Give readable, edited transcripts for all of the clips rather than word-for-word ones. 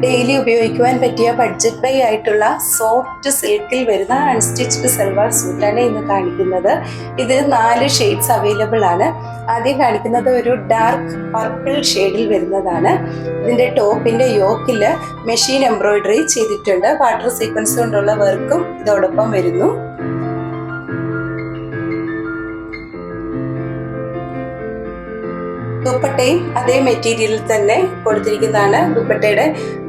Daily ഉപയോഗിക്കുവാൻ പറ്റിയ budget by ആയിട്ടുള്ള സോഫ്റ്റ് സിൽക്കിൽ വരുന്ന അൺസ്റ്റിച്ച്ഡ് സൽവാർ സൂട്ടാണ് ഇന്ന് കാണിക്കുന്നത്. ഇത് 4 ഷെയ്ഡ്സ് അവൈലബിൾ ആണ്. ആദ്യം കാണിക്കുന്നത് ഒരു ഡാർക്ക് പർപ്പിൾ ഷെയ്ഡിൽ വരുന്നതാണ്. ഇതിന്റെ ടോപ്പിന്റെ യോക്കില് മെഷീൻ എംബ്രോയിഡറി ചെയ്തിട്ടുണ്ട്. വാട്ടർ സീക്വൻസ് കൊണ്ടുള്ള വർക്കും ഇതോടൊപ്പം വരുന്നു. ദുപ്പട്ടയും അതേ മെറ്റീരിയലിൽ തന്നെ കൊടുത്തിരിക്കുന്നതാണ്. ദുപ്പട്ടയുടെ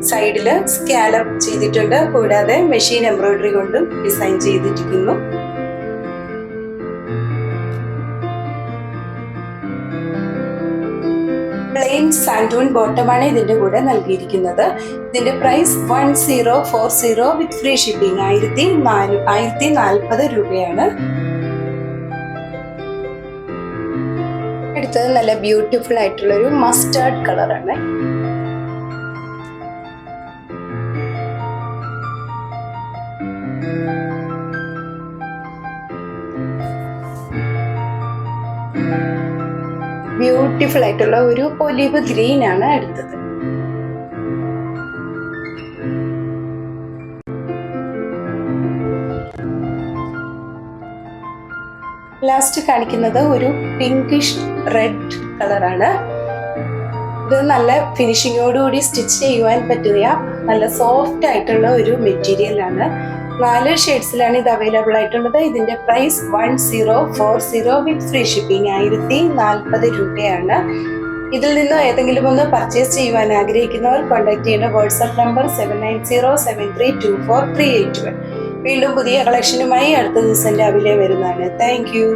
സൈഡില് സ്കാലപ്പ് ചെയ്തിട്ടുണ്ട്. കൂടാതെ മെഷീൻ എംബ്രോയിഡറി കൊണ്ടും ഡിസൈൻ ചെയ്തിരിക്കുന്നു. പ്ലെയിൻ സാൻഡൂൺ ബോട്ടമാണ് ഇതിന്റെ കൂടെ നൽകിയിരിക്കുന്നത്. ഇതിന്റെ പ്രൈസ് 1040 വിത്ത് ഫ്രീ ഷിപ്പിംഗ് 1040 രൂപയാണ്. അടുത്തത് നല്ല ബ്യൂട്ടിഫുൾ ആയിട്ടുള്ള ഒരു മസ്റ്റാർഡ് കളറാണ്. ബ്യൂട്ടിഫുൾ ആയിട്ടുള്ള ഒരു ഒലിവ് ഗ്രീൻ ആണ് അടുത്തത്. ലാസ്റ്റ് കാണിക്കുന്നത് ഒരു പിങ്കിഷ് റെഡ് കളറാണ്. ഇത് നല്ല ഫിനിഷിങ്ങോടുകൂടി സ്റ്റിച്ച് ചെയ്യുവാൻ പറ്റിയ നല്ല സോഫ്റ്റ് ആയിട്ടുള്ള ഒരു മെറ്റീരിയൽ ആണ്. 4 ഷെയ്ഡ്സിലാണ് ഇത് അവൈലബിൾ ആയിട്ടുള്ളത്. ഇതിന്റെ പ്രൈസ് 1040 വിത്ത് ഫ്രീ ഷിപ്പിംഗ് 1040 രൂപയാണ്. ഇതിൽ നിന്ന് ഏതെങ്കിലും ഒന്ന് പർച്ചേസ് ചെയ്യുവാൻ ആഗ്രഹിക്കുന്നവർ കോൺടാക്ട് ചെയ്യേണ്ട വാട്സ്ആപ്പ് നമ്പർ 7907324381. വീണ്ടും പുതിയ കളക്ഷനുമായി അടുത്ത ദിവസം രാവിലെ വരുന്നതാണ്. Thank you.